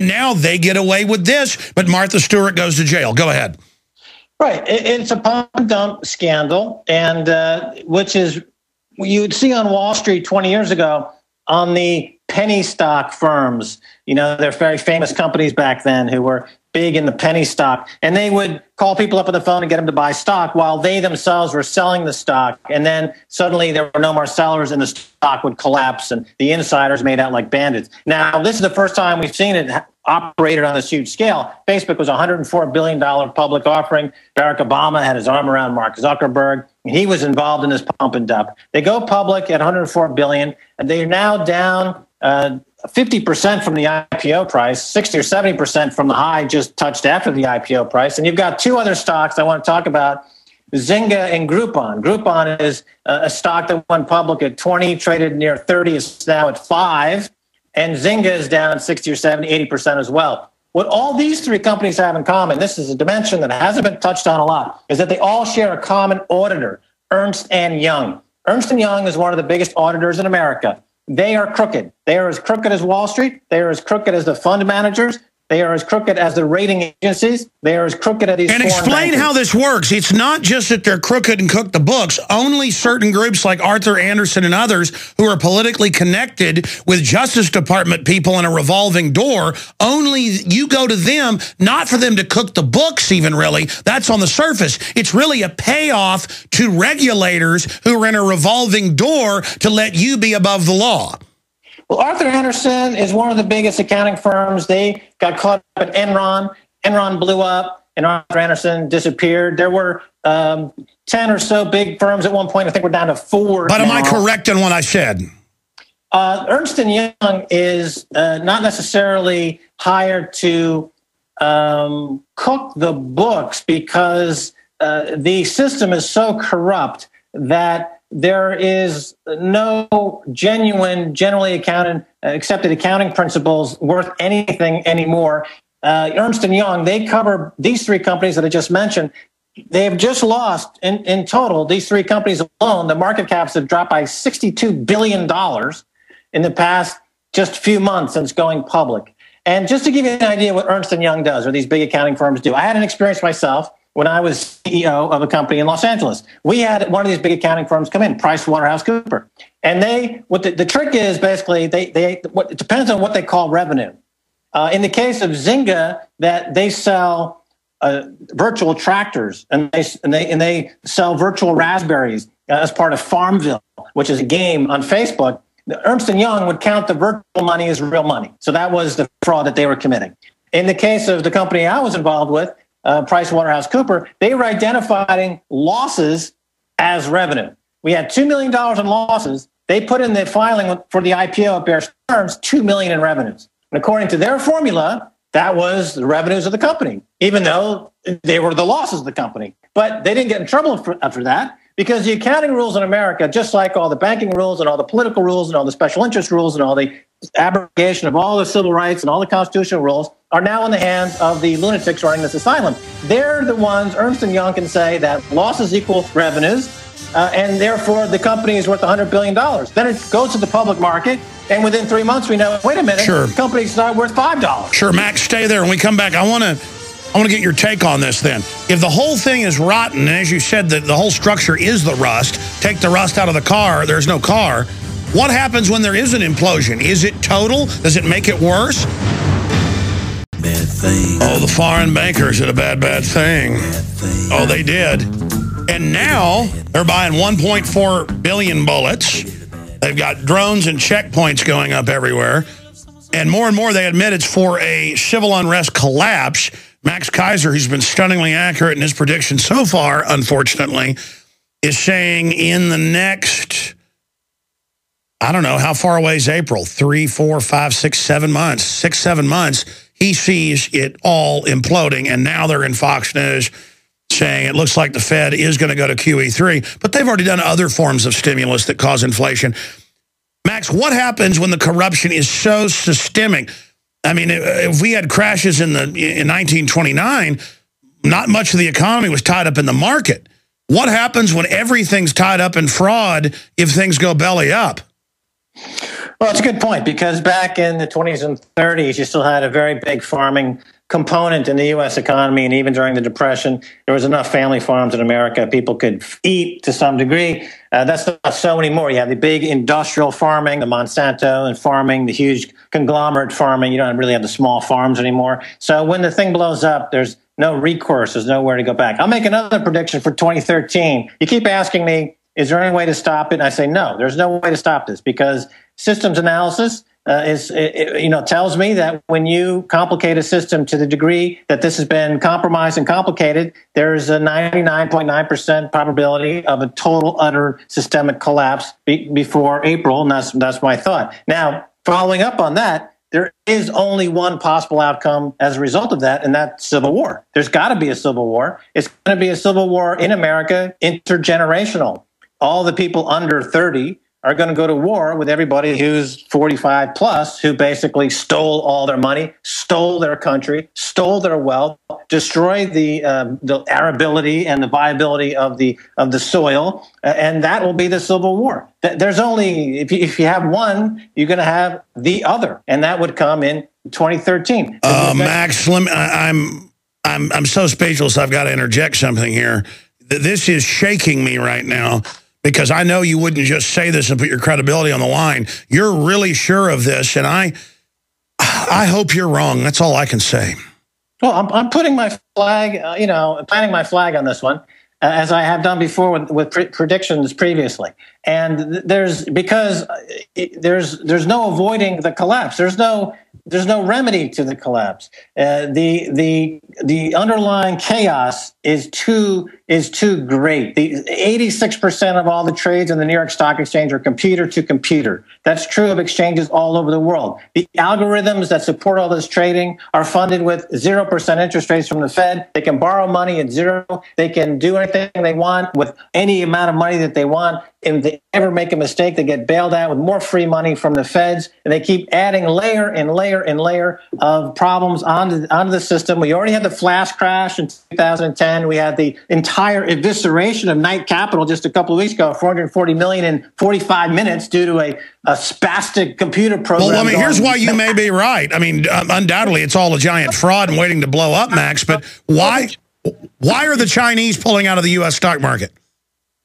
Now they get away with this, but Martha Stewart goes to jail. Go ahead. Right. It's a pump and dump scandal, and which is you'd see on Wall Street 20 years ago on the penny stock firms. You know, they're very famous companies back then who were big in the penny stock, and they would call people up on the phone and get them to buy stock while they themselves were selling the stock. And then suddenly there were no more sellers and the stock would collapse and the insiders made out like bandits. Now, this is the first time we've seen it operated on this huge scale. Facebook was a $104 billion public offering. Barack Obama had his arm around Mark Zuckerberg. He was involved in this pump and dump. They go public at $104 billion, and they're now down 50% from the IPO price, 60 or 70% from the high just touched after the IPO price. And you've got two other stocks I want to talk about, Zynga and Groupon. Groupon is a stock that went public at 20, traded near 30, is now at 5. And Zynga is down 60 or 70, 80% as well. What all these three companies have in common, this is a dimension that hasn't been touched on a lot, is that they all share a common auditor, Ernst & Young. Ernst & Young is one of the biggest auditors in America. They are crooked. They are as crooked as Wall Street. They are as crooked as the fund managers. They are as crooked as the rating agencies. They are as crooked as these foreign bankers. And explain how this works. It's not just that they're crooked and cook the books. Only certain groups like Arthur Anderson and others who are politically connected with Justice Department people in a revolving door, only you go to them, not for them to cook the books even really. That's on the surface. It's really a payoff to regulators who are in a revolving door to let you be above the law. Well, Arthur Anderson is one of the biggest accounting firms. They got caught up at Enron. Enron blew up, and Arthur Anderson disappeared. There were 10 or so big firms at one point. I think we're down to 4 But now. Am I correct in what I said? Ernst & Young is not necessarily hired to cook the books because the system is so corrupt that there is no genuine, generally accepted accounting principles worth anything anymore. Ernst & Young, they cover these three companies that I just mentioned. They have just lost, in total, these three companies alone, the market caps have dropped by $62 billion in the past just few months since going public. And just to give you an idea what Ernst & Young does, or these big accounting firms do, I had an experience myself when I was CEO of a company in Los Angeles. We had one of these big accounting firms come in, PricewaterhouseCoopers. And the trick is basically, it depends on what they call revenue. In the case of Zynga, that they sell virtual tractors and they sell virtual raspberries as part of Farmville, which is a game on Facebook. Ernst & Young would count the virtual money as real money. So that was the fraud that they were committing. In the case of the company I was involved with, PricewaterhouseCoopers, they were identifying losses as revenue. We had $2 million in losses. They put in the filing for the IPO at Bear Stearns, $2 million in revenues. And according to their formula, that was the revenues of the company, even though they were the losses of the company. But they didn't get in trouble for that because the accounting rules in America, just like all the banking rules and all the political rules and all the special interest rules and all the abrogation of all the civil rights and all the constitutional rules, are now in the hands of the lunatics running this asylum. They're the ones, Ernst & Young can say that losses equal revenues, and therefore the company is worth $100 billion. Then it goes to the public market, and within 3 months we know, wait a minute, the company's not worth $5. Sure, Max, stay there. When we come back, I want to get your take on this then. If the whole thing is rotten, and as you said, the whole structure is the rust, take the rust out of the car, there's no car, what happens when there is an implosion? Is it total? Does it make it worse? Bad thing. Oh, the foreign bankers did a bad thing. Oh, they did. And now they're buying 1.4 billion bullets. They've got drones and checkpoints going up everywhere. And more they admit it's for a civil unrest collapse. Max Keiser, who's been stunningly accurate in his prediction so far, unfortunately, is saying in the next, I don't know, how far away is April? 3, 4, 5, 6, 7 months. 6, 7 months. He sees it all imploding, and now they're in Fox News saying it looks like the Fed is going to go to QE3, but they've already done other forms of stimulus that cause inflation. Max, what happens when the corruption is so systemic? I mean, if we had crashes in 1929, not much of the economy was tied up in the market. What happens when everything's tied up in fraud if things go belly up? Well, it's a good point, because back in the 20s and 30s, you still had a very big farming component in the U.S. economy, and even during the Depression, there was enough family farms in America. People could eat to some degree. That's not so anymore. You have the big industrial farming, the Monsanto and farming, the huge conglomerate farming. You don't really have the small farms anymore. So when the thing blows up, there's no recourse. There's nowhere to go back. I'll make another prediction for 2013. You keep asking me, is there any way to stop it? And I say, no, there's no way to stop this, because systems analysis tells me that when you complicate a system to the degree that this has been compromised and complicated, there's a 99.9% probability of a total, utter systemic collapse before April. And that's my thought. Now, following up on that, there is only one possible outcome as a result of that, and that's civil war. There's got to be a civil war. It's going to be a civil war in America, intergenerational. All the people under 30 are going to go to war with everybody who's 45 plus, who basically stole all their money, stole their country, stole their wealth, destroyed the arability and the viability of the soil, and that will be the civil war. There's only, if you have one, you're going to have the other, and that would come in 2013. Max, I'm so speechless. I've got to interject something here. This is shaking me right now, because I know you wouldn't just say this and put your credibility on the line. You're really sure of this, and I hope you're wrong. That's all I can say. Well, I'm putting my flag, planting my flag on this one, as I have done before with predictions previously. And there's no avoiding the collapse. There's no remedy to the collapse. The underlying chaos is too great. The 86% of all the trades in the New York Stock Exchange are computer to computer. That's true of exchanges all over the world. The algorithms that support all this trading are funded with 0% interest rates from the Fed. They can borrow money at zero. They can do anything they want with any amount of money that they want. And if they ever make a mistake, they get bailed out with more free money from the feds, and they keep adding layer and layer and layer of problems onto the system. We already had the flash crash in 2010. We had the entire evisceration of Knight Capital just a couple of weeks ago, $440 million in 45 minutes due to a spastic computer program. Well, I mean, here's why you may be right. I mean, undoubtedly, it's all a giant fraud and waiting to blow up, Max. But why are the Chinese pulling out of the U.S. stock market?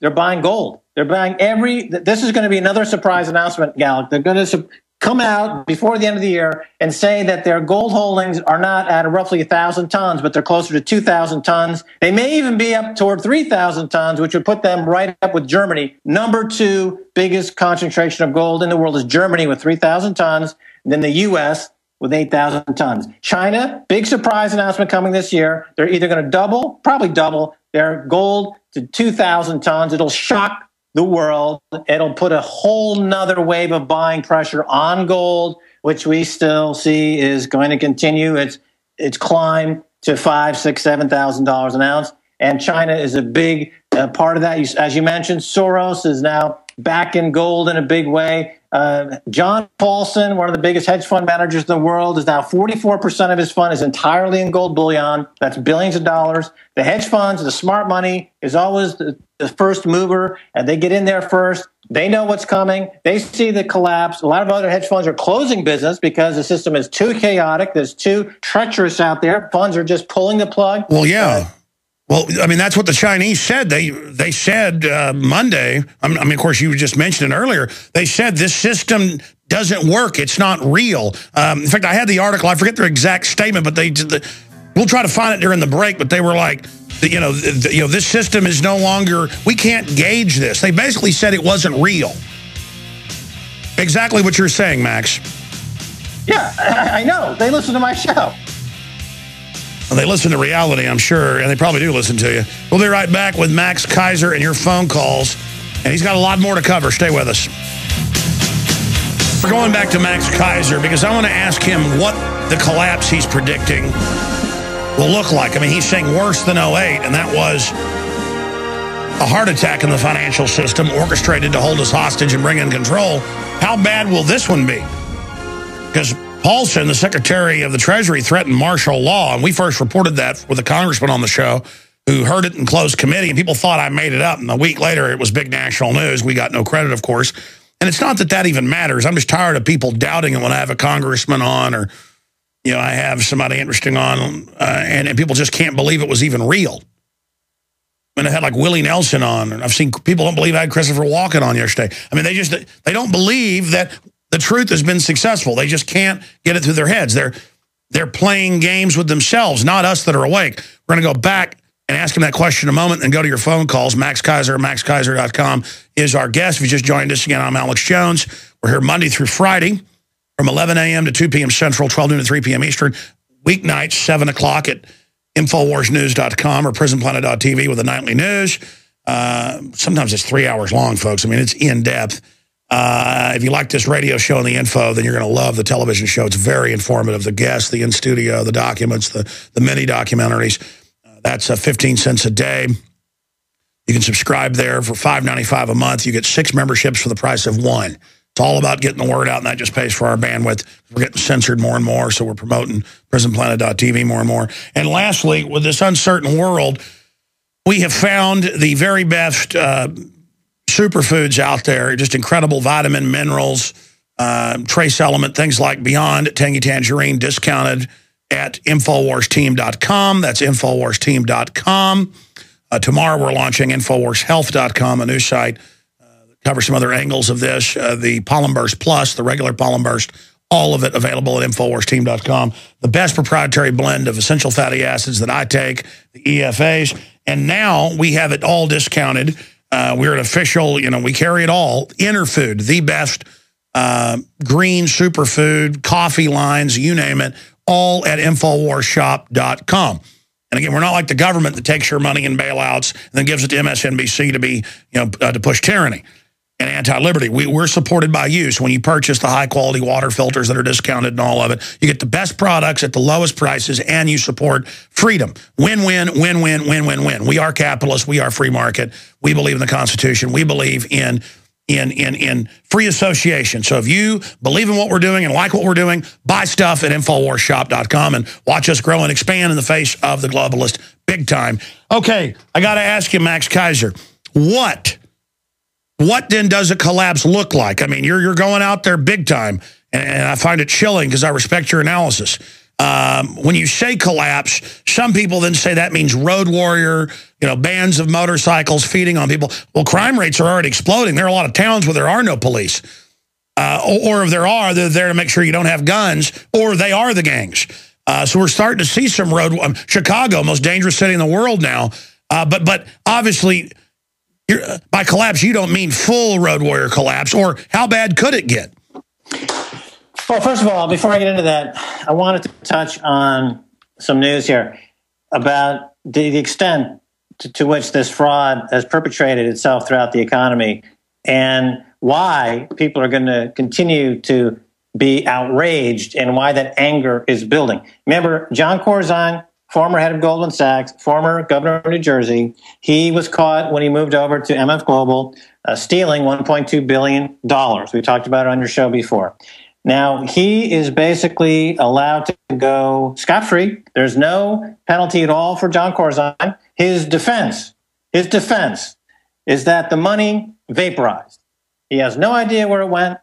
They're buying gold. They're buying this is going to be another surprise announcement, Gallic. They're going to come out before the end of the year and say that their gold holdings are not at roughly 1,000 tons, but they're closer to 2,000 tons. They may even be up toward 3,000 tons, which would put them right up with Germany. Number 2 biggest concentration of gold in the world is Germany with 3,000 tons, and then the U.S. with 8,000 tons. China, big surprise announcement coming this year. They're either going to probably double their gold to 2,000 tons. It'll shock the world. It'll put a whole nother wave of buying pressure on gold, which we still see is going to continue its climb to $5,000, $6,000, $7,000 an ounce. And China is a big part of that. As you mentioned, Soros is now back in gold in a big way. John Paulson, one of the biggest hedge fund managers in the world, is now 44% of his fund is entirely in gold bullion. That's billions of dollars. The hedge funds, the smart money, is always the first mover, and they get in there first. They know what's coming. They see the collapse. A lot of other hedge funds are closing business because the system is too chaotic. There's too treacherous out there. Funds are just pulling the plug. Well, yeah. Well, I mean, that's what the Chinese said. They said Monday, I mean, of course, you just mentioned it earlier. They said this system doesn't work. It's not real. In fact, I had the article. I forget their exact statement, but we'll try to find it during the break. But they were like, this system is no longer, we can't gauge this. They basically said it wasn't real. Exactly what you're saying, Max. Yeah, I know. They listen to my show. Well, they listen to reality, I'm sure, and they probably do listen to you. We'll be right back with Max Keiser and your phone calls, and he's got a lot more to cover. Stay with us. We're going back to Max Keiser because I want to ask him what the collapse he's predicting will look like. I mean, he's saying worse than 08, and that was a heart attack in the financial system orchestrated to hold us hostage and bring in control. How bad will this one be? Because Paulson, the Secretary of the Treasury, threatened martial law, and we first reported that with a congressman on the show who heard it in closed committee, and people thought I made it up, and a week later it was big national news. We got no credit, of course. And it's not that that even matters. I'm just tired of people doubting it when I have a congressman on or, you know, I have somebody interesting on, and people just can't believe it was even real. I mean, I had like Willie Nelson on, and I've seen people don't believe I had Christopher Walken on yesterday. I mean, they don't believe that the truth has been successful. They just can't get it through their heads. They're playing games with themselves, not us that are awake. We're going to go back and ask him that question in a moment and go to your phone calls. Max Keiser, maxkeiser.com is our guest. If you just joined us again, I'm Alex Jones. We're here Monday through Friday from 11 a.m. to 2 p.m. Central, 12 noon to 3 p.m. Eastern. Weeknights, 7 o'clock at InfoWarsNews.com or PrisonPlanet.tv with the nightly news. Sometimes it's 3 hours long, folks. I mean, it's in-depth. If you like this radio show and the info, then you're going to love the television show. It's very informative. The guests, the in-studio, the documents, the mini documentaries. That's 15 cents a day. You can subscribe there for $5.95 a month. You get 6 memberships for the price of 1. It's all about getting the word out, and that just pays for our bandwidth. We're getting censored more and more, so we're promoting PrisonPlanet.tv more and more. And lastly, with this uncertain world, we have found the very best superfoods out there, just incredible vitamin, minerals, trace element, things like Beyond, Tangy Tangerine, discounted at InfoWarsTeam.com. That's InfoWarsTeam.com. Tomorrow we're launching InfoWarsHealth.com, a new site that covers some other angles of this. The Pollen Burst Plus, the regular Pollen Burst, all of it available at InfoWarsTeam.com. The best proprietary blend of essential fatty acids that I take, the EFAs. And now we have it all discounted. We're an official, you know, we carry it all. Interfood, the best green superfood, coffee lines, you name it, all at InfoWarsShop.com. And again, we're not like the government that takes your money in bailouts and then gives it to MSNBC to be, you know, to push tyranny and anti-liberty. We're supported by you. So when you purchase the high-quality water filters that are discounted and all of it, you get the best products at the lowest prices, and you support freedom. Win-win, win-win, win-win-win. We are capitalists. We are free market. We believe in the Constitution. We believe in free association. So if you believe in what we're doing and like what we're doing, buy stuff at InfoWarsShop.com and watch us grow and expand in the face of the globalist big time. Okay, I got to ask you, Max Keiser, what then does a collapse look like? I mean, you're going out there big time, and I find it chilling because I respect your analysis. When you say collapse, some people then say that means road warrior, you know, bands of motorcycles feeding on people. Well, crime rates are already exploding. There are a lot of towns where there are no police. Or if there are, they're there to make sure you don't have guns, or they are the gangs. So we're starting to see some Chicago, most dangerous city in the world now. But obviously, by collapse, you don't mean full road warrior collapse, or how bad could it get? Well, first of all, before I get into that, I wanted to touch on some news here about the extent to which this fraud has perpetrated itself throughout the economy and why people are going to continue to be outraged and why that anger is building. Remember, John Corzine, former head of Goldman Sachs, former governor of New Jersey, he was caught when he moved over to MF Global stealing $1.2 billion. We talked about it on your show before. Now, he is basically allowed to go scot-free. There's no penalty at all for John Corzine. His defense is that the money vaporized. He has no idea where it went,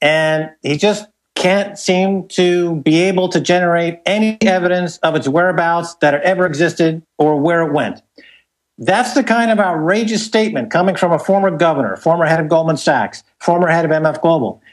and he just can't seem to be able to generate any evidence of its whereabouts that it ever existed or where it went. That's the kind of outrageous statement coming from a former governor, former head of Goldman Sachs, former head of MF Global.